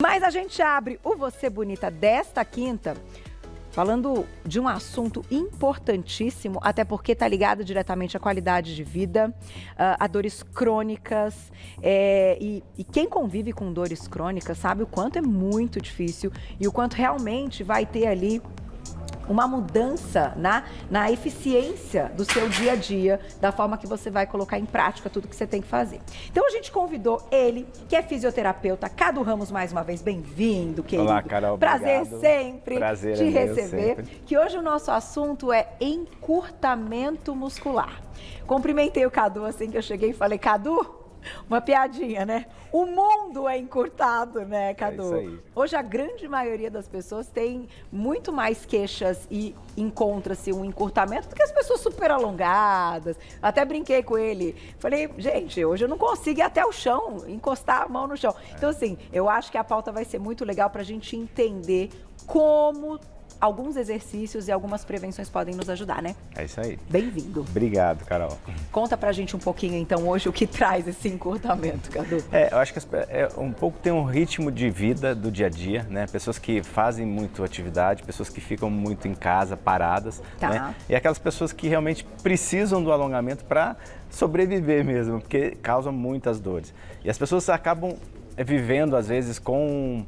Mas a gente abre o Você Bonita desta quinta falando de um assunto importantíssimo, até porque está ligado diretamente à qualidade de vida, a dores crônicas. E quem convive com dores crônicas sabe o quanto é muito difícil e o quanto realmente vai ter ali uma mudança na eficiência do seu dia a dia, da forma que você vai colocar em prática tudo que você tem que fazer. Então a gente convidou ele, que é fisioterapeuta, Cadu Ramos, mais uma vez, bem-vindo, querido. Olá, Carol, prazer obrigado. sempre Prazer te é meu, receber. sempre. Que hoje o nosso assunto é encurtamento muscular. Cumprimentei o Cadu assim que eu cheguei e falei, Cadu, uma piadinha, né? O mundo é encurtado, né, Cadu? É isso aí. Hoje a grande maioria das pessoas tem muito mais queixas e encontra-se um encurtamento do que as pessoas super alongadas. Até brinquei com ele. Falei, gente, hoje eu não consigo ir até o chão, encostar a mão no chão. Então, assim, eu acho que a pauta vai ser muito legal para a gente entender como alguns exercícios e algumas prevenções podem nos ajudar, né? É isso aí. Bem-vindo. Obrigado, Carol. Conta pra gente um pouquinho, então, hoje, o que traz esse encurtamento, Cadu. Eu acho que um pouco tem um ritmo de vida do dia a dia, né? Pessoas que fazem muito atividade, pessoas que ficam muito em casa, paradas, Tá. né? E aquelas pessoas que realmente precisam do alongamento para sobreviver mesmo, porque causam muitas dores. E as pessoas acabam vivendo, às vezes, com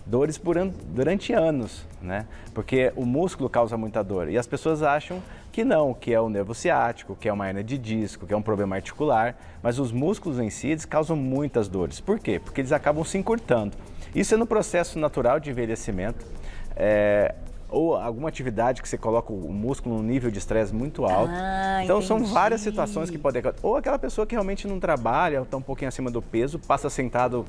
dores durante anos, né? Porque o músculo causa muita dor e as pessoas acham que não, que é o nervo ciático, que é uma hernia de disco, que é um problema articular, mas os músculos em si eles causam muitas dores. Por quê? Porque eles acabam se encurtando. Isso é no processo natural de envelhecimento, ou alguma atividade que você coloca o músculo num nível de estresse muito alto. Então são várias situações que podem acontecer. Ou aquela pessoa que realmente não trabalha, está um pouquinho acima do peso, passa sentado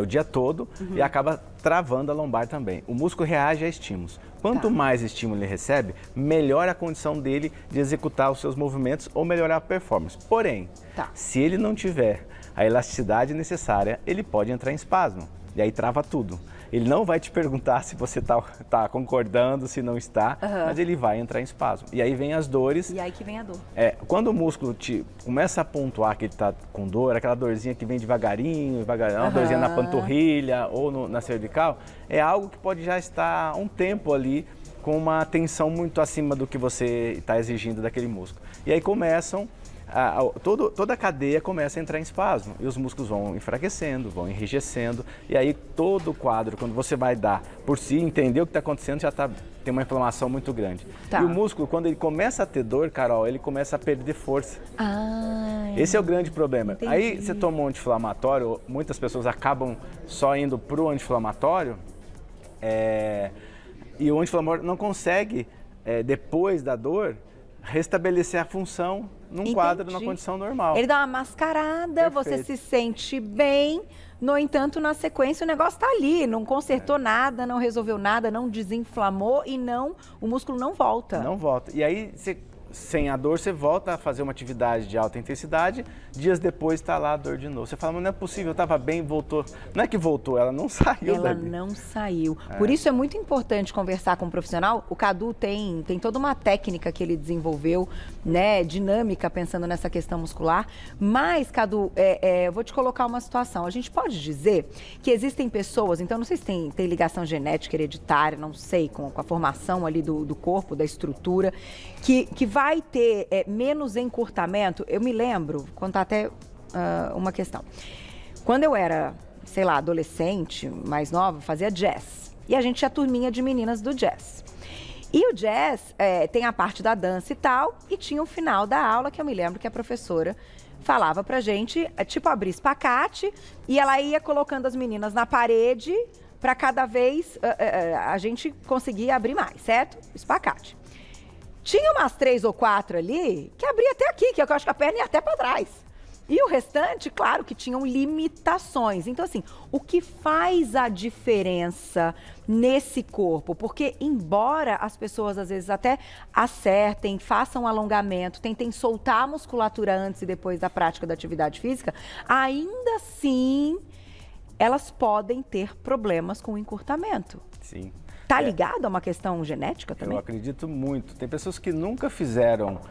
o dia todo e acaba travando a lombar também. O músculo reage a estímulos. Quanto mais estímulo ele recebe, melhor a condição dele de executar os seus movimentos ou melhorar a performance. Porém, se ele não tiver a elasticidade necessária, ele pode entrar em espasmo e aí trava tudo. Ele não vai te perguntar se você está concordando, se não está, mas ele vai entrar em espasmo. E aí vem as dores. E aí que vem a dor. Quando o músculo começa a pontuar que ele está com dor, aquela dorzinha que vem devagarinho, uma dorzinha na panturrilha ou na cervical, é algo que pode já estar um tempo ali com uma tensão muito acima do que você está exigindo daquele músculo. E aí toda a cadeia começa a entrar em espasmo e os músculos vão enfraquecendo, vão enrijecendo e aí todo o quadro, quando você vai dar por si, entender o que está acontecendo, já tem uma inflamação muito grande. E o músculo, quando ele começa a ter dor, Carol, ele começa a perder força. Esse é o grande problema. Entendi. Aí você toma um anti-inflamatório, muitas pessoas acabam só indo para o anti-inflamatório e o anti-inflamatório não consegue, depois da dor, restabelecer a função num quadro, numa condição normal. Ele dá uma mascarada, você se sente bem, no entanto, na sequência o negócio tá ali, não consertou nada, não resolveu nada, não desinflamou e o músculo não volta. Não volta. E aí, sem a dor, você volta a fazer uma atividade de alta intensidade, dias depois está lá a dor de novo. Você fala, mas não é possível, eu estava bem, voltou. Não é que voltou, ela não saiu Ela dali. não saiu. Por isso é muito importante conversar com um profissional. O Cadu tem toda uma técnica que ele desenvolveu, né, dinâmica, pensando nessa questão muscular. Mas, Cadu, eu vou te colocar uma situação. A gente pode dizer que existem pessoas, então não sei se tem ligação genética, hereditária, não sei, com a formação ali do corpo, da estrutura, que vai ter menos encurtamento. Eu me lembro, vou contar até uma questão. Quando eu era, sei lá, adolescente, mais nova, fazia jazz. E a gente tinha turminha de meninas do jazz. E o jazz tem a parte da dança e tal, e tinha o final da aula, que eu me lembro que a professora falava pra gente, tipo, abrir espacate, e ela ia colocando as meninas na parede para cada vez a gente conseguir abrir mais, certo? Espacate. Tinha umas 3 ou 4 ali que abria até aqui, que eu acho que a perna ia até para trás. E o restante, claro, que tinham limitações. Então, assim, o que faz a diferença nesse corpo? Porque, embora as pessoas, às vezes, até acertem, façam alongamento, tentem soltar a musculatura antes e depois da prática da atividade física, ainda assim, elas podem ter problemas com o encurtamento. Sim. Tá ligado a uma questão genética também? Eu acredito muito. Tem pessoas que nunca fizeram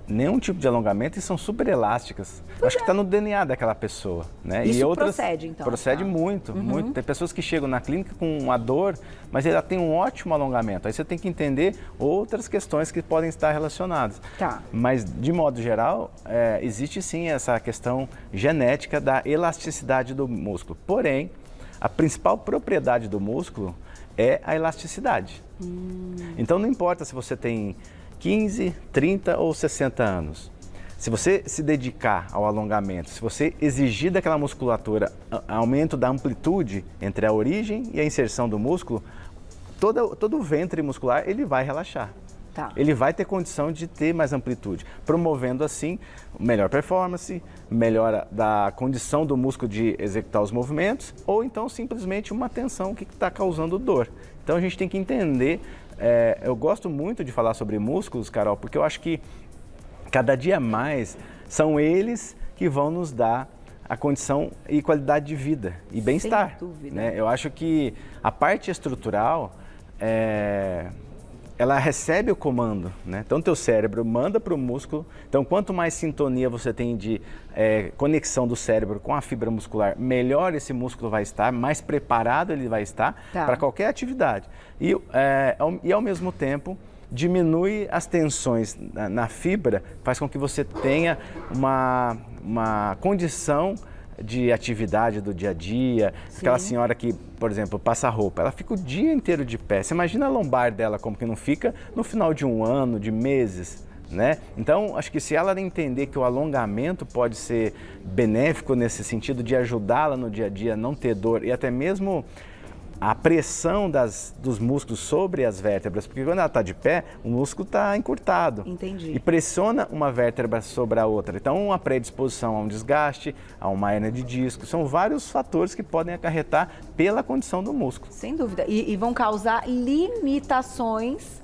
nenhum tipo de alongamento e são super elásticas. Acho que está no DNA daquela pessoa, né? Isso e outras procede, então? Procede muito, muito. Tem pessoas que chegam na clínica com uma dor, mas ela tem um ótimo alongamento. Aí você tem que entender outras questões que podem estar relacionadas. Tá. Mas, de modo geral, existe sim essa questão genética da elasticidade do músculo. Porém, a principal propriedade do músculo é a elasticidade. Então, não importa se você tem 15, 30 ou 60 anos. Se você se dedicar ao alongamento, se você exigir daquela musculatura aumento da amplitude entre a origem e a inserção do músculo, todo o ventre muscular ele vai relaxar. Tá. Ele vai ter condição de ter mais amplitude, promovendo assim melhor performance, melhora da condição do músculo de executar os movimentos, ou então simplesmente uma tensão que está causando dor. Então a gente tem que entender, eu gosto muito de falar sobre músculos, Carol, porque eu acho que cada dia mais são eles que vão nos dar a condição e qualidade de vida e bem-estar. Sem dúvida. Né? Eu acho que a parte estrutural, ela recebe o comando, né? Então, teu cérebro manda para o músculo. Então, quanto mais sintonia você tem de conexão do cérebro com a fibra muscular, melhor esse músculo vai estar, mais preparado ele vai estar para qualquer atividade. E, ao mesmo tempo, diminui as tensões na fibra, faz com que você tenha uma condição de atividade do dia a dia. Sim. Aquela senhora que, por exemplo, passa roupa, ela fica o dia inteiro de pé. Você imagina a lombar dela como que não fica no final de um ano, de meses, né? Então, acho que se ela entender que o alongamento pode ser benéfico nesse sentido de ajudá-la no dia a dia, não ter dor e até mesmo a pressão dos músculos sobre as vértebras, porque quando ela está de pé, o músculo está encurtado. Entendi. E pressiona uma vértebra sobre a outra. Então, uma predisposição a um desgaste, a uma hérnia de disco, são vários fatores que podem acarretar pela condição do músculo. Sem dúvida. E vão causar limitações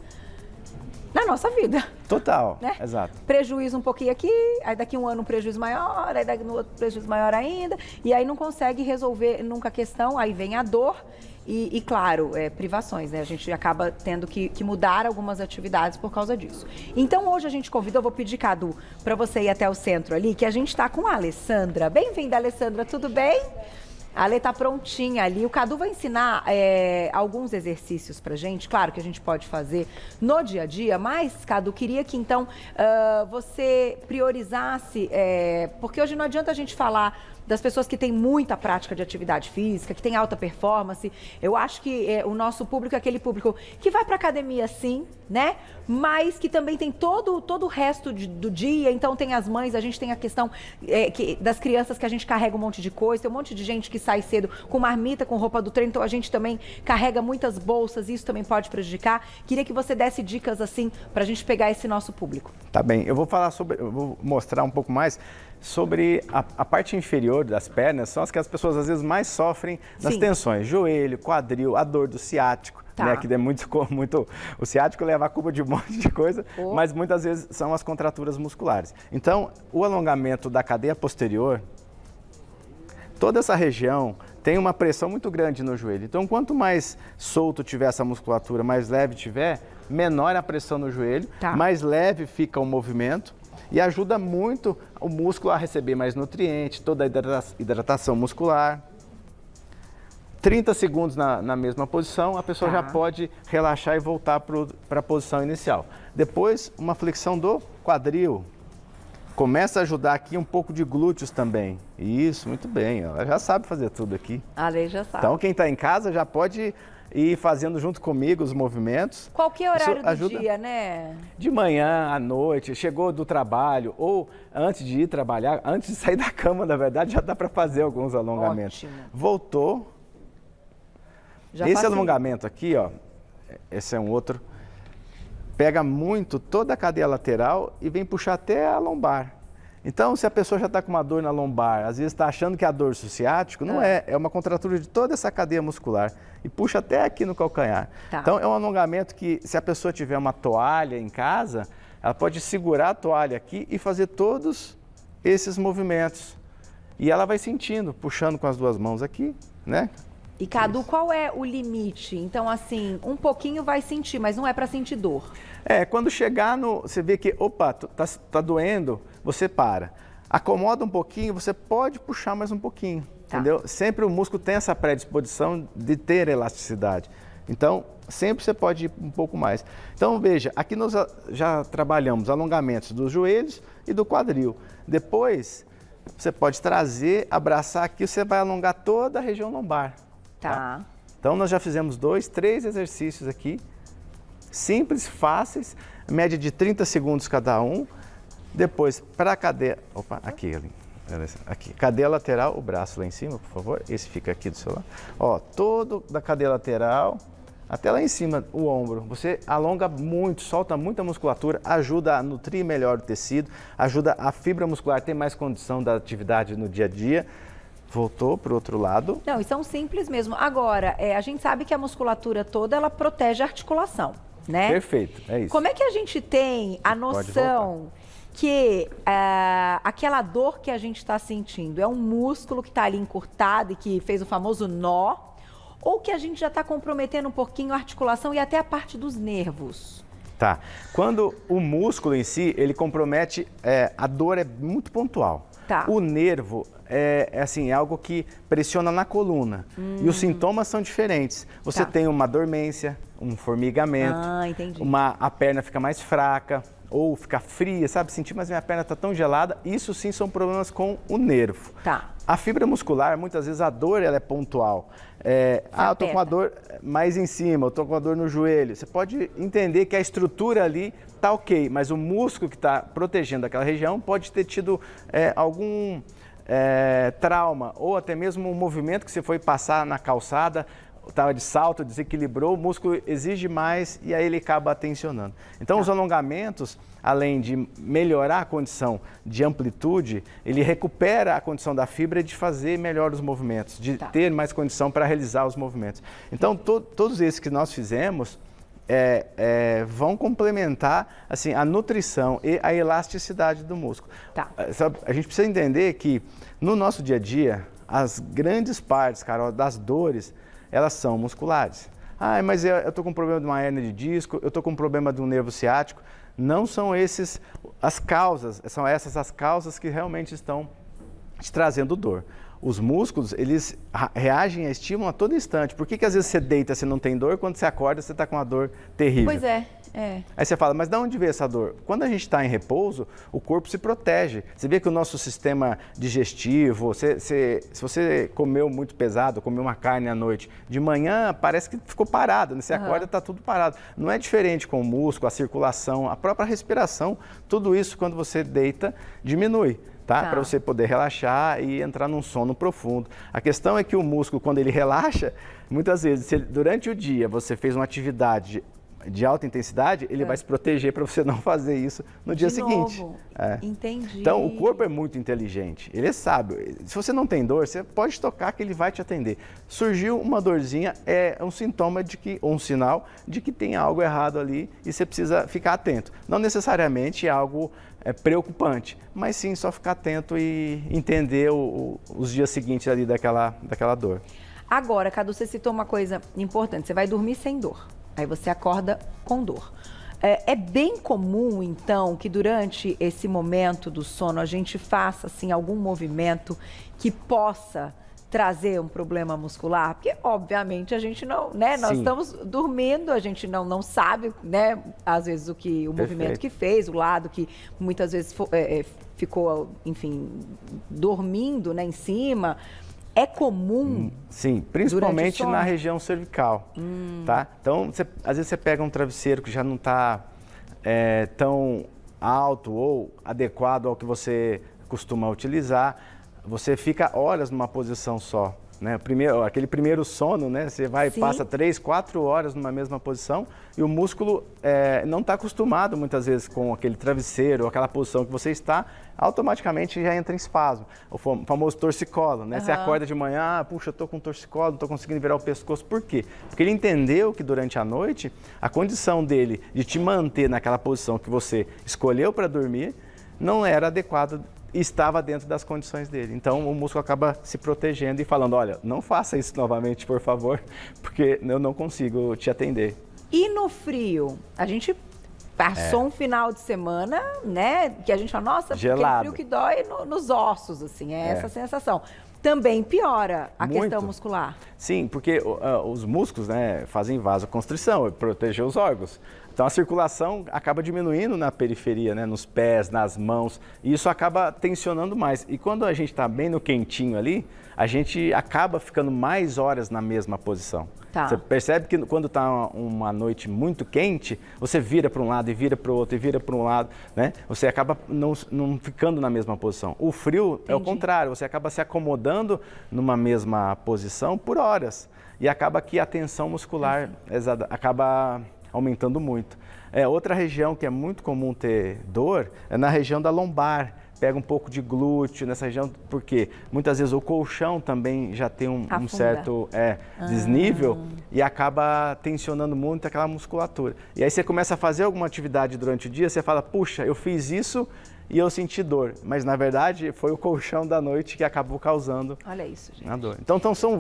na nossa vida. Total, né? Exato. Prejuízo um pouquinho aqui, aí daqui um ano um prejuízo maior, aí daqui no outro prejuízo maior ainda, e aí não consegue resolver nunca a questão, aí vem a dor. E claro, privações, né? A gente acaba tendo que mudar algumas atividades por causa disso. Então, hoje a gente convida, eu vou pedir, Cadu, para você ir até o centro ali, que a gente está com a Alessandra. Bem-vinda, Alessandra, tudo bem? A Ale tá prontinha ali. O Cadu vai ensinar alguns exercícios pra gente. Claro que a gente pode fazer no dia a dia, mas, Cadu, queria que então você priorizasse, porque hoje não adianta a gente falar das pessoas que têm muita prática de atividade física, que tem alta performance. Eu acho que o nosso público é aquele público que vai para academia sim, né? Mas que também tem todo o resto do dia. Então tem as mães, a gente tem a questão das crianças que a gente carrega um monte de coisa, tem um monte de gente que sai cedo com marmita, com roupa do treino, então a gente também carrega muitas bolsas, isso também pode prejudicar. Queria que você desse dicas assim pra gente pegar esse nosso público. Tá bem, eu vou mostrar um pouco mais sobre a parte inferior das pernas, são as que as pessoas às vezes mais sofrem nas tensões, joelho, quadril, a dor do ciático, né, que é muito, o ciático leva a culpa de um monte de coisa, mas muitas vezes são as contraturas musculares. Então, o alongamento da cadeia posterior, toda essa região tem uma pressão muito grande no joelho. Então, quanto mais solto tiver essa musculatura, mais leve tiver, menor a pressão no joelho, mais leve fica o movimento e ajuda muito o músculo a receber mais nutrientes, toda a hidratação muscular. 30 segundos na mesma posição, a pessoa já pode relaxar e voltar para a posição inicial. Depois, uma flexão do quadril. Começa a ajudar aqui um pouco de glúteos também. Isso, muito bem. Ela já sabe fazer tudo aqui. A Lei já sabe. Então, quem está em casa já pode ir fazendo junto comigo os movimentos. Qualquer horário do dia, né? De manhã, à noite, chegou do trabalho ou antes de ir trabalhar, antes de sair da cama, na verdade, já dá para fazer alguns alongamentos. Ótimo. Voltou. Esse alongamento aqui, ó, esse é um outro, pega muito toda a cadeia lateral e vem puxar até a lombar. Então, se a pessoa já está com uma dor na lombar, às vezes está achando que é a dor do ciático, não é uma contratura de toda essa cadeia muscular e puxa até aqui no calcanhar. Então, é um alongamento que, se a pessoa tiver uma toalha em casa, ela pode segurar a toalha aqui e fazer todos esses movimentos. E ela vai sentindo, puxando com as duas mãos aqui, né? E Cadu, qual é o limite? Então, assim, um pouquinho vai sentir, mas não é para sentir dor. Quando chegar no... Você vê que, opa, tá doendo, você para. Acomoda um pouquinho, você pode puxar mais um pouquinho, entendeu? Sempre o músculo tem essa predisposição de ter elasticidade. Então, sempre você pode ir um pouco mais. Então, veja, aqui nós já trabalhamos alongamentos dos joelhos e do quadril. Depois, você pode trazer, abraçar aqui, você vai alongar toda a região lombar. Tá? Então, nós já fizemos 2, 3 exercícios aqui, simples, fáceis, média de 30 segundos cada um. Depois, para a cadeia... Opa, aqui, cadeia lateral, o braço lá em cima, por favor. Esse fica aqui do seu lado. Ó, todo da cadeia lateral, até lá em cima, o ombro. Você alonga muito, solta muita musculatura, ajuda a nutrir melhor o tecido, ajuda a fibra muscular a ter mais condição da atividade no dia a dia. Voltou para o outro lado. Não, e são simples mesmo. Agora, a gente sabe que a musculatura toda, ela protege a articulação, né? Perfeito, é isso. Como é que a gente tem a noção que aquela dor que a gente está sentindo é um músculo que está ali encurtado e que fez o famoso nó, ou que a gente já está comprometendo um pouquinho a articulação e até a parte dos nervos? Tá. Quando o músculo em si, ele compromete, a dor é muito pontual. Tá. O nervo é algo que pressiona na coluna. E os sintomas são diferentes. Você tem uma dormência, um formigamento, a perna fica mais fraca ou fica fria, sabe? Sentir, mas minha perna está tão gelada. Isso sim são problemas com o nervo. Tá. A fibra muscular, muitas vezes a dor ela é pontual. Eu tô com a dor mais em cima, eu tô com a dor no joelho. Você pode entender que a estrutura ali tá ok, mas o músculo que está protegendo aquela região pode ter tido algum trauma ou até mesmo um movimento que você foi passar na calçada, estava de salto, desequilibrou, o músculo exige mais e aí ele acaba tensionando. Então os alongamentos, além de melhorar a condição de amplitude, ele recupera a condição da fibra de fazer melhor os movimentos, de ter mais condição para realizar os movimentos. Então todos esses que nós fizemos vão complementar assim, a nutrição e a elasticidade do músculo. A gente precisa entender que no nosso dia a dia, as grandes partes, Carol, das dores, elas são musculares. Mas eu estou com um problema de uma hérnia de disco, eu estou com um problema de um nervo ciático. Não são essas as causas, são essas as causas que realmente estão te trazendo dor. Os músculos, eles reagem a estímulo a todo instante. Por que às vezes você deita, você não tem dor, quando você acorda, você está com uma dor terrível? Pois é. Aí você fala, mas de onde veio essa dor? Quando a gente está em repouso, o corpo se protege. Você vê que o nosso sistema digestivo, se você comeu muito pesado, comeu uma carne à noite, de manhã parece que ficou parado, né? Você acorda e está tudo parado. Não é diferente com o músculo, a circulação, a própria respiração, tudo isso quando você deita diminui. Para você poder relaxar e entrar num sono profundo. A questão é que o músculo, quando ele relaxa, muitas vezes, se durante o dia você fez uma atividade de alta intensidade, ele vai se proteger para você não fazer isso no dia seguinte. Entendi. Então, o corpo é muito inteligente, ele é sábio. Se você não tem dor, você pode tocar que ele vai te atender. Surgiu uma dorzinha, é um sintoma de que, ou um sinal de que tem algo errado ali e você precisa ficar atento. Não necessariamente é algo preocupante, mas sim só ficar atento e entender os dias seguintes ali daquela dor. Agora, Cadu, você citou uma coisa importante, você vai dormir sem dor. Aí você acorda com dor. É bem comum, então, que durante esse momento do sono a gente faça, assim, algum movimento que possa trazer um problema muscular? Porque, obviamente, a gente não, né? Nós estamos dormindo, a gente não sabe, né? Às vezes o movimento que fez, o lado que muitas vezes ficou, enfim, dormindo, né, em cima. É comum? Sim, principalmente na região cervical, tá? Então, às vezes você pega um travesseiro que já não está tão alto ou adequado ao que você costuma utilizar, você fica horas numa posição só, né? Aquele primeiro sono, né? Você passa 3, 4 horas numa mesma posição e o músculo não está acostumado muitas vezes com aquele travesseiro ou aquela posição que você está, automaticamente já entra em espasmo. O famoso torcicolo, né? Você acorda de manhã, puxa, eu estou com torcicolo, não estou conseguindo virar o pescoço. Por quê? Porque ele entendeu que durante a noite, a condição dele de te manter naquela posição que você escolheu para dormir não era adequada estava dentro das condições dele. Então, o músculo acaba se protegendo e falando, olha, não faça isso novamente, por favor, porque eu não consigo te atender. E no frio? A gente passou um final de semana, né, que a gente fala, nossa, aquele frio que dói nos ossos, assim, essa sensação. Também piora a questão muscular. Sim, porque os músculos, né, fazem vasoconstrição, proteger os órgãos. Então a circulação acaba diminuindo na periferia, né, nos pés, nas mãos, e isso acaba tensionando mais. E quando a gente está bem no quentinho ali, a gente acaba ficando mais horas na mesma posição. Tá. Você percebe que quando está uma noite muito quente, você vira para um lado e vira para o outro e vira para um lado, né? Você acaba não ficando na mesma posição. O frio é o contrário, você acaba se acomodando numa mesma posição por horas. E acaba que a tensão muscular acaba aumentando muito. Outra região que é muito comum ter dor é na região da lombar. Pega um pouco de glúteo nessa região, porque muitas vezes o colchão também já tem um certo desnível e acaba tensionando muito aquela musculatura. E aí você começa a fazer alguma atividade durante o dia, você fala, puxa, eu fiz isso e eu senti dor. Mas na verdade foi o colchão da noite que acabou causando a dor. Então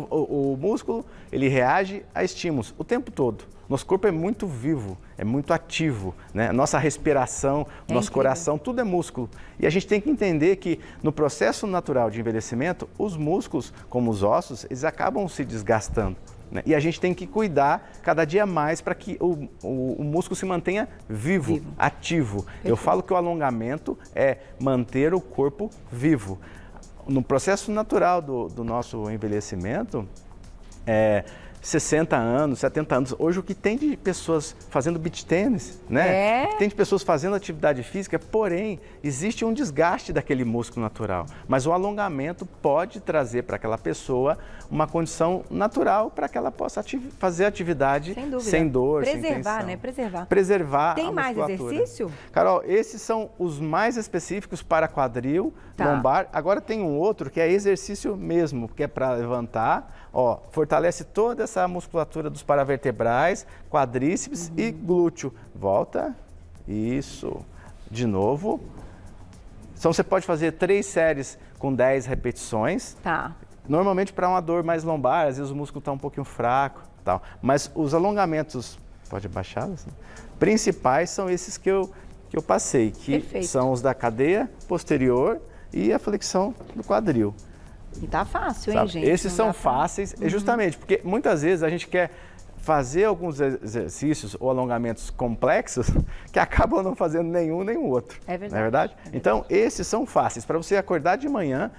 o músculo, ele reage a estímulos o tempo todo. Nosso corpo é muito vivo, é muito ativo, né? Nossa respiração, nosso coração, tudo é músculo. E a gente tem que entender que no processo natural de envelhecimento, os músculos, como os ossos, eles acabam se desgastando, né? E a gente tem que cuidar cada dia mais para que o músculo se mantenha vivo, ativo. Eu falo que o alongamento é manter o corpo vivo. No processo natural do nosso envelhecimento, 60 anos, 70 anos. Hoje o que tem de pessoas fazendo beach tênis, né? O que tem de pessoas fazendo atividade física, porém, existe um desgaste daquele músculo natural. Mas o alongamento pode trazer para aquela pessoa uma condição natural para que ela possa fazer atividade sem dor, sem tensão. Né? Preservar tem a mais musculatura. Exercício? Carol, esses são os mais específicos para quadril, lombar. Agora tem um outro que é exercício mesmo, que é para levantar, fortalece toda essa musculatura dos paravertebrais, quadríceps e glúteo. Volta, isso, de novo. Então você pode fazer 3 séries com 10 repetições. Normalmente para uma dor mais lombar, às vezes o músculo está um pouquinho fraco, tal. Mas os alongamentos, pode abaixar, assim, principais são esses que eu passei, que são os da cadeia posterior e a flexão do quadril. E tá fácil, hein, gente? Esses são fáceis, justamente porque muitas vezes a gente quer fazer alguns exercícios ou alongamentos complexos que acabam não fazendo nenhum nem o outro. É verdade. Não é verdade? Então, esses são fáceis para você acordar de manhã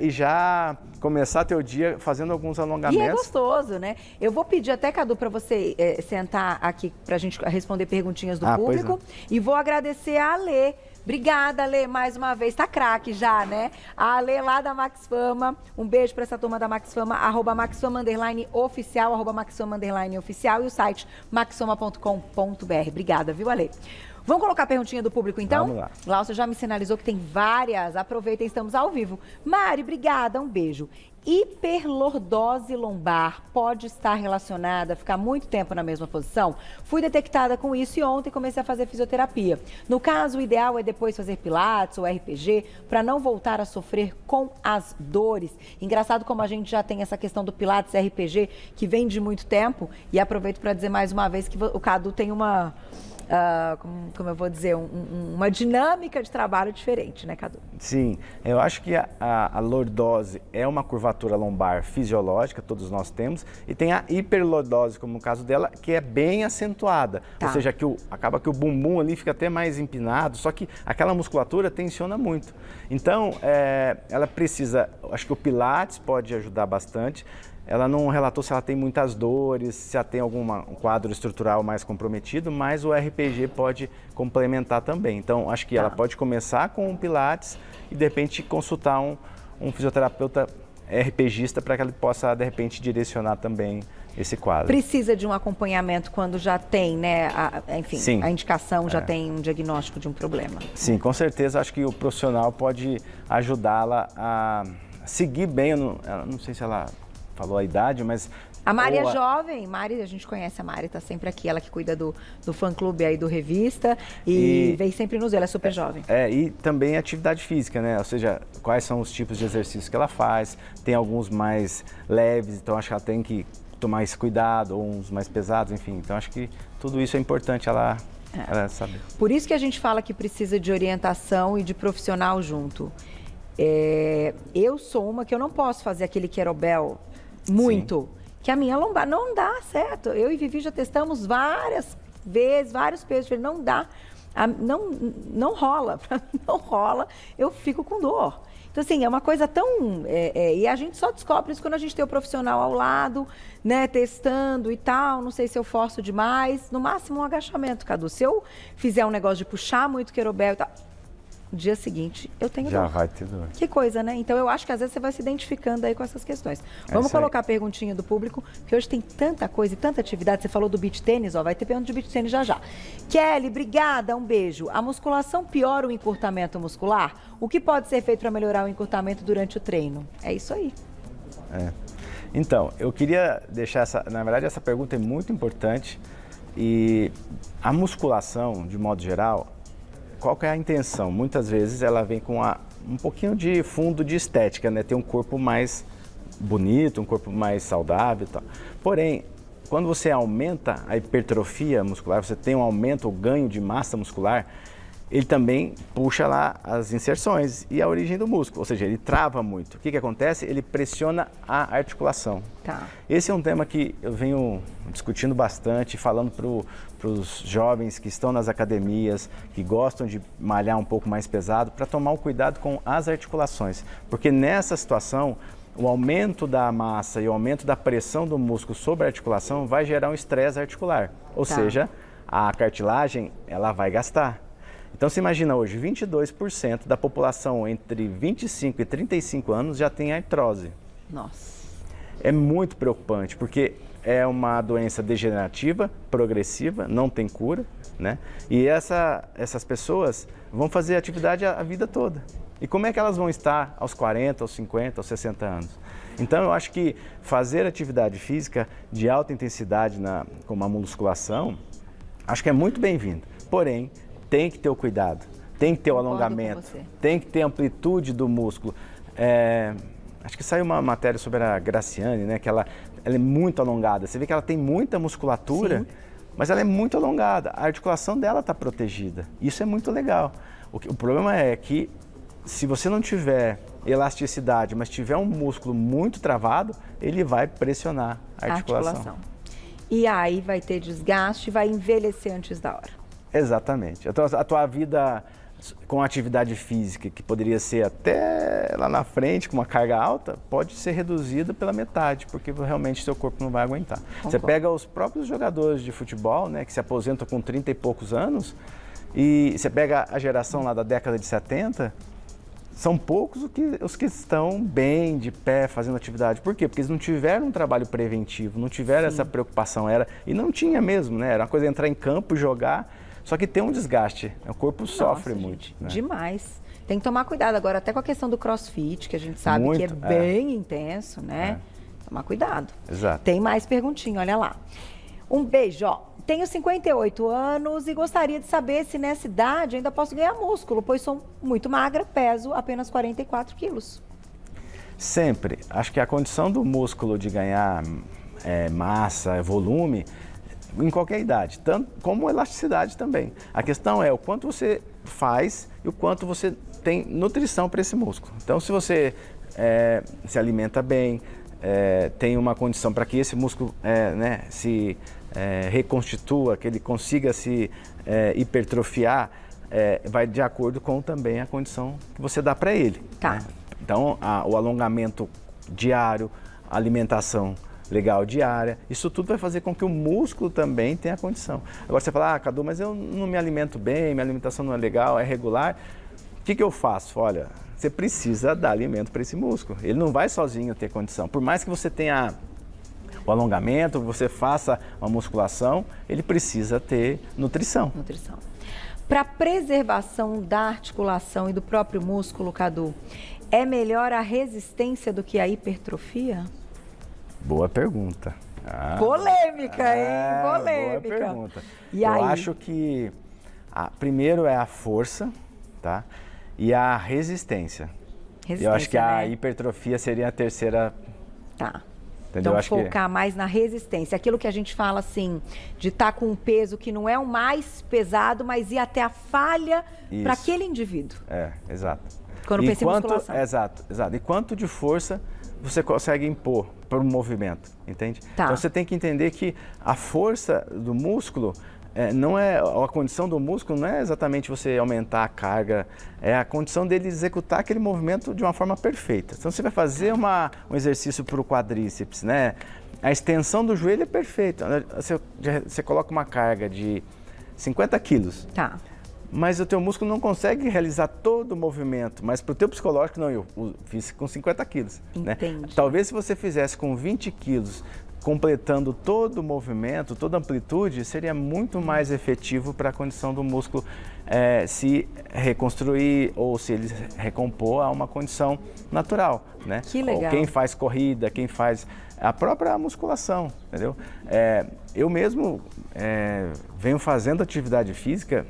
e já começar teu dia fazendo alguns alongamentos. E é gostoso, né? Eu vou pedir até, Cadu, para você sentar aqui para a gente responder perguntinhas do público. E vou agradecer a Alê. Obrigada, Alê, mais uma vez. Tá craque já, né? A Alê lá da Max Fama. Um beijo para essa turma da Max Fama, @maxfama_oficial, @maxfama_oficial e o site maxfama.com.br. Obrigada, viu, Alê? Vamos colocar a perguntinha do público, então? Vamos lá. Glaucia já me sinalizou que tem várias. Aproveitem, estamos ao vivo. Mari, obrigada, um beijo. Hiperlordose lombar pode estar relacionada a ficar muito tempo na mesma posição? Fui detectada com isso e ontem comecei a fazer fisioterapia. No caso, o ideal é depois fazer pilates ou RPG para não voltar a sofrer com as dores. Engraçado como a gente já tem essa questão do pilates RPG que vem de muito tempo. E aproveito para dizer mais uma vez que o Cadu tem uma... como eu vou dizer, uma dinâmica de trabalho diferente, né, Cadu? Sim, eu acho que a lordose é uma curvatura lombar fisiológica, todos nós temos, e tem a hiperlordose, como no caso dela, que é bem acentuada. Ou seja, que acaba que o bumbum ali fica até mais empinado, só que aquela musculatura tensiona muito. Então, ela precisa, acho que o Pilates pode ajudar bastante. Ela não relatou se ela tem muitas dores, se ela tem algum quadro estrutural mais comprometido, mas o RPG pode complementar também. Então, acho que ela pode começar com o Pilates e, de repente, consultar um fisioterapeuta RPGista para que ele possa, de repente, direcionar também esse quadro. Precisa de um acompanhamento quando já tem, né, Sim, a indicação, já tem um diagnóstico de um problema. Sim, com certeza, acho que o profissional pode ajudá-la a seguir bem, eu não sei se ela falou a idade, mas A Mari é jovem, Mari, a gente conhece a Mari, tá sempre aqui, ela que cuida do fã-clube aí do Revista e vem sempre nos ver, ela é super jovem. E também atividade física, né? Ou seja, quais são os tipos de exercícios que ela faz, tem alguns mais leves, então acho que ela tem que tomar esse cuidado, ou uns mais pesados, enfim. Então acho que tudo isso é importante ela saber. Por isso que a gente fala que precisa de orientação e de profissional junto. Eu sou uma que eu não posso fazer aquele kettlebell muito, que a minha lombar não dá certo. Eu e Vivi já testamos várias vezes, vários pesos, não dá, não rola, não rola, eu fico com dor. Então, assim, é uma coisa tão... e a gente só descobre isso quando a gente tem o profissional ao lado, né, testando e tal. Não sei se eu forço demais. No máximo, um agachamento, Cadu. Se eu fizer um negócio de puxar muito kettlebell e tal, no dia seguinte, eu tenho dor. Já vai ter dor. Que coisa, né? Então, eu acho que às vezes você vai se identificando aí com essas questões. Vamos colocar a perguntinha do público, porque hoje tem tanta coisa e tanta atividade. Você falou do beach tênis, vai ter pergunta de beach tênis já já. Kelly, obrigada, um beijo. A musculação piora o encurtamento muscular? O que pode ser feito para melhorar o encurtamento durante o treino? É isso aí. Então, eu queria deixar na verdade, essa pergunta é muito importante e a musculação, de modo geral, qual que é a intenção? Muitas vezes ela vem com um pouquinho de fundo de estética, né? Ter um corpo mais bonito, um corpo mais saudável e tal. Porém, quando você aumenta a hipertrofia muscular, você tem um aumento, o ganho de massa muscular, ele também puxa lá as inserções e a origem do músculo, ou seja, ele trava muito. O que acontece? Ele pressiona a articulação. Tá. Esse é um tema que eu venho discutindo bastante, falando para os jovens que estão nas academias, que gostam de malhar um pouco mais pesado, para tomar o cuidado com as articulações. Porque nessa situação, o aumento da massa e o aumento da pressão do músculo sobre a articulação vai gerar um estresse articular. Ou seja, a cartilagem ela vai gastar. Então, você imagina hoje, 22% da população entre 25 e 35 anos já tem artrose. Nossa. É muito preocupante, porque é uma doença degenerativa, progressiva, não tem cura, né? E essas pessoas vão fazer atividade a vida toda. E como é que elas vão estar aos 40, aos 50, aos 60 anos? Então, eu acho que fazer atividade física de alta intensidade, como a musculação, acho que é muito bem-vindo. Porém, tem que ter o cuidado, tem que ter o alongamento, tem que ter a amplitude do músculo. Acho que saiu uma matéria sobre a Graciane, né? Que ela é muito alongada. Você vê que ela tem muita musculatura, mas ela é muito alongada. A articulação dela está protegida. Isso é muito legal. O problema é que se você não tiver elasticidade, mas tiver um músculo muito travado, ele vai pressionar a articulação. E aí vai ter desgaste, vai envelhecer antes da hora. Exatamente. Então, a tua vida com atividade física, que poderia ser até lá na frente, com uma carga alta, pode ser reduzida pela metade, porque realmente seu corpo não vai aguentar. Concordo. Você pega os próprios jogadores de futebol, né, que se aposentam com 30 e poucos anos, e você pega a geração lá da década de 70, são poucos os que estão bem, de pé, fazendo atividade. Por quê? Porque eles não tiveram um trabalho preventivo, não tiveram essa preocupação. E não tinha mesmo, né? Era uma coisa entrar em campo, jogar, só que tem um desgaste. O corpo sofre muito. Gente, né? Demais. Tem que tomar cuidado agora, até com a questão do crossfit, que a gente sabe muito, que é bem intenso, né? Tomar cuidado. Exato. Tem mais perguntinha, olha lá. Um beijo, ó. Tenho 58 anos e gostaria de saber se nessa idade ainda posso ganhar músculo, pois sou muito magra, peso apenas 44 quilos. Sempre. Acho que a condição do músculo de ganhar massa, volume, em qualquer idade, tanto como elasticidade também. A questão é o quanto você faz e o quanto você tem nutrição para esse músculo. Então, se você se alimenta bem, tem uma condição para que esse músculo se reconstitua, que ele consiga se hipertrofiar, vai de acordo com também a condição que você dá para ele. Tá. Né? Então, o alongamento diário, a alimentação legal diária, isso tudo vai fazer com que o músculo também tenha condição. Agora você fala, Cadu, mas eu não me alimento bem, minha alimentação não é legal, é regular. O que eu faço? Olha, você precisa dar alimento para esse músculo. Ele não vai sozinho ter condição. Por mais que você tenha o alongamento, você faça uma musculação, ele precisa ter nutrição. Para preservação da articulação e do próprio músculo, Cadu, é melhor a resistência do que a hipertrofia? Boa pergunta. Polêmica, hein? Polêmica. Boa pergunta. E eu aí? acho que primeiro é a força, tá? E a resistência. Eu acho que a né? hipertrofia seria a terceira. Tá. Entendeu? Então, Acho focar mais na resistência. Aquilo que a gente fala assim, de estar com um peso que não é o mais pesado, mas ir até a falha para aquele indivíduo. Exato. Quando pensa em musculação. Exato. E quanto de força você consegue impor para o movimento, entende? Tá. Então você tem que entender que a força do músculo não é a condição do músculo, não é exatamente você aumentar a carga, é a condição dele executar aquele movimento de uma forma perfeita. Então você vai fazer um exercício para o quadríceps, né? A extensão do joelho é perfeita. Você coloca uma carga de 50 quilos. Tá. Mas o teu músculo não consegue realizar todo o movimento. Mas para o teu psicológico, não, eu fiz com 50 quilos. Entendi. Né? Talvez se você fizesse com 20 quilos, completando todo o movimento, toda a amplitude, seria muito mais efetivo para a condição do músculo se reconstruir ou se ele recompor a uma condição natural, né? Que legal. Ou quem faz corrida, quem faz a própria musculação, entendeu? Eu mesmo venho fazendo atividade física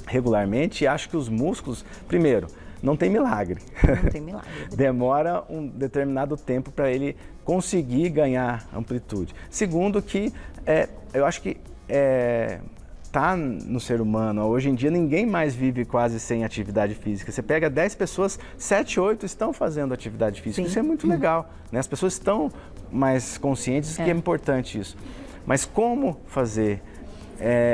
regularmente e acho que os músculos, primeiro, não tem milagre. Não tem milagre. Demora um determinado tempo para ele conseguir ganhar amplitude. Segundo que eu acho que tá no ser humano. Hoje em dia ninguém mais vive quase sem atividade física. Você pega 10 pessoas, 7, 8 estão fazendo atividade física. Sim. Isso é muito legal, né? As pessoas estão mais conscientes que é importante isso. Mas como fazer?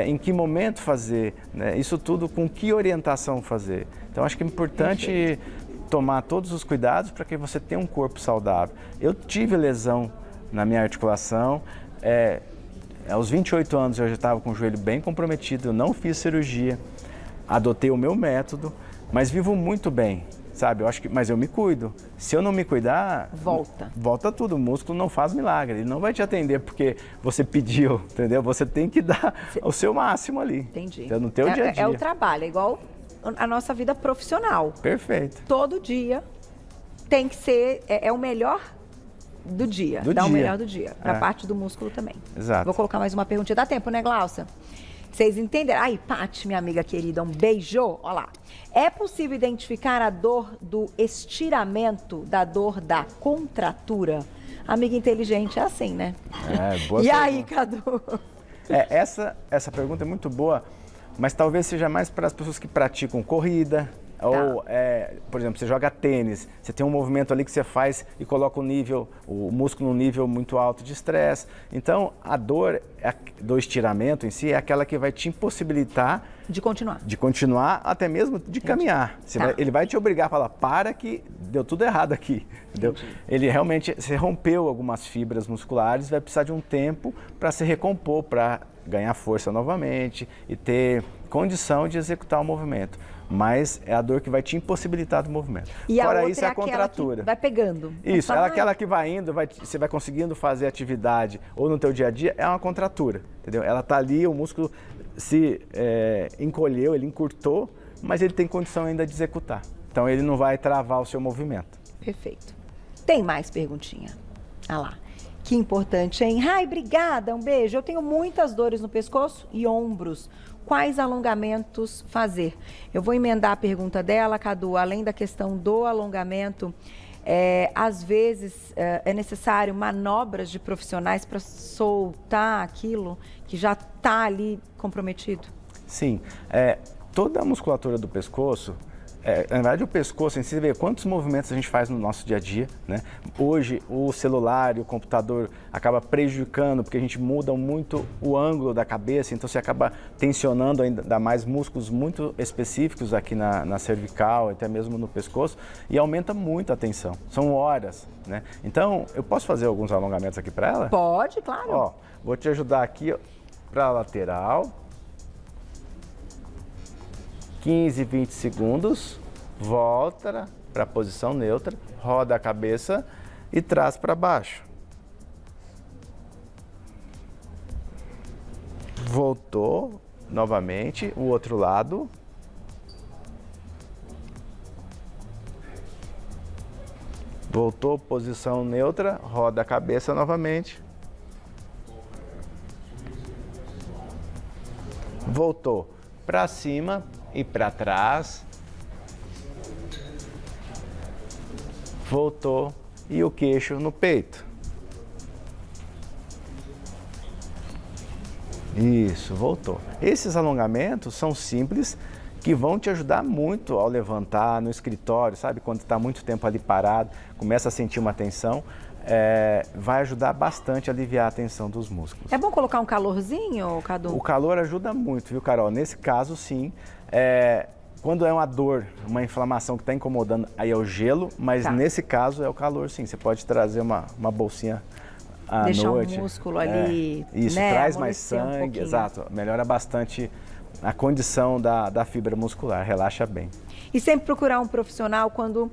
Em que momento fazer? Né? Isso tudo com que orientação fazer? Então acho que é importante tomar todos os cuidados para que você tenha um corpo saudável. Eu tive lesão na minha articulação, aos 28 anos eu já estava com o joelho bem comprometido, eu não fiz cirurgia, adotei o meu método, mas vivo muito bem, sabe? Mas eu me cuido. Se eu não me cuidar, volta tudo. O músculo não faz milagre, ele não vai te atender porque você pediu, entendeu? Você tem que dar o seu máximo ali. Entendi. Então, no teu dia a dia. É o trabalho, é igual a nossa vida profissional. Perfeito. Todo dia tem que ser, o melhor do dia. Dá o melhor do dia, para a parte do músculo também. Exato. Vou colocar mais uma perguntinha. Dá tempo, né, Glaucia? Vocês entenderam? Ai, Paty, minha amiga querida, um beijo. Olha lá. É possível identificar a dor do estiramento da dor da contratura? Amiga inteligente é assim, né? Boa e pergunta. aí, Cadu? Essa pergunta é muito boa, mas talvez seja mais para as pessoas que praticam corrida, ou, por exemplo, você joga tênis, você tem um movimento ali que você faz e coloca o músculo num nível muito alto de estresse. Então, a dor do estiramento em si é aquela que vai te impossibilitar de continuar. De continuar, até mesmo de caminhar. Ele vai te obrigar a falar, para que deu tudo errado aqui. Entendeu? Ele realmente, você rompeu algumas fibras musculares, vai precisar de um tempo para se recompor, para ganhar força novamente e ter condição de executar o movimento. Mas é a dor que vai te impossibilitar do movimento. E fora a outra isso, é a contratura. Vai pegando. Isso, aquela que vai indo, você vai conseguindo fazer atividade ou no teu dia a dia, é uma contratura, entendeu? Ela tá ali, o músculo se encolheu, ele encurtou, mas ele tem condição ainda de executar. Então ele não vai travar o seu movimento. Perfeito. Tem mais perguntinha? Ah lá. Que importante, hein? Ai, obrigada, um beijo. Eu tenho muitas dores no pescoço e ombros. Quais alongamentos fazer? Eu vou emendar a pergunta dela, Cadu. Além da questão do alongamento, às vezes é necessário manobras de profissionais para soltar aquilo que já está ali comprometido? Sim. Toda a musculatura do pescoço, na verdade o pescoço em si, você vê quantos movimentos a gente faz no nosso dia a dia, né? Hoje o celular e o computador acaba prejudicando porque a gente muda muito o ângulo da cabeça, então você acaba tensionando ainda mais músculos muito específicos aqui na cervical, até mesmo no pescoço, e aumenta muito a tensão. São horas, né? Então, eu posso fazer alguns alongamentos aqui para ela? Pode, claro. Ó, vou te ajudar aqui para a lateral. 15, 20 segundos, volta para a posição neutra, roda a cabeça e traz para baixo. Voltou novamente, o outro lado. Voltou, posição neutra, roda a cabeça novamente. voltou para cima e para trás. Voltou e o queixo no peito. Isso, voltou. Esses alongamentos são simples, que vão te ajudar muito ao levantar no escritório, sabe? Quando está muito tempo ali parado, começa a sentir uma tensão, vai ajudar bastante a aliviar a tensão dos músculos. É bom colocar um calorzinho, Cadu? O calor ajuda muito, viu, Carol? Nesse caso, sim. Quando é uma dor, uma inflamação que está incomodando, aí é o gelo, mas nesse caso é o calor, sim. Você pode trazer uma bolsinha à noite. Deixar o músculo ali, Isso, né, traz mais amolecer sangue, exato. Melhora bastante a condição da fibra muscular, relaxa bem. E sempre procurar um profissional quando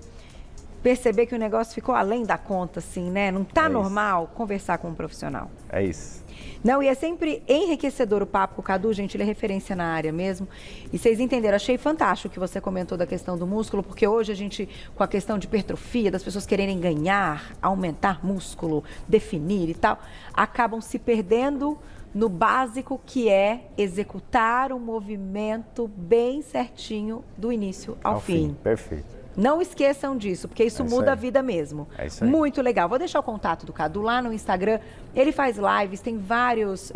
perceber que o negócio ficou além da conta, assim, né? Não tá normal, conversar com um profissional. É isso. Não, e é sempre enriquecedor o papo com o Cadu, gente, ele é referência na área mesmo. E vocês entenderam, achei fantástico o que você comentou da questão do músculo, porque hoje a gente, com a questão de hipertrofia, das pessoas quererem ganhar, aumentar músculo, definir e tal, acabam se perdendo no básico, que é executar um movimento bem certinho do início ao fim. Perfeito. Não esqueçam disso, porque isso muda a vida mesmo. É isso aí. Muito legal. Vou deixar o contato do Cadu lá no Instagram. Ele faz lives, tem vários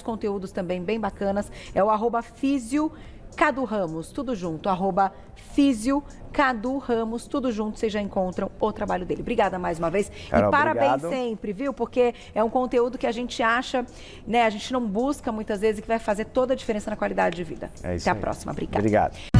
conteúdos também bem bacanas. É o @FisioCaduRamos, tudo junto. @FisioCaduRamos, tudo junto. Vocês já encontram o trabalho dele. Obrigada mais uma vez. Carol, e parabéns obrigado. sempre, viu? Porque é um conteúdo que a gente acha, né? A gente não busca muitas vezes e que vai fazer toda a diferença na qualidade de vida. É isso Até a aí. próxima. Obrigada. Obrigado.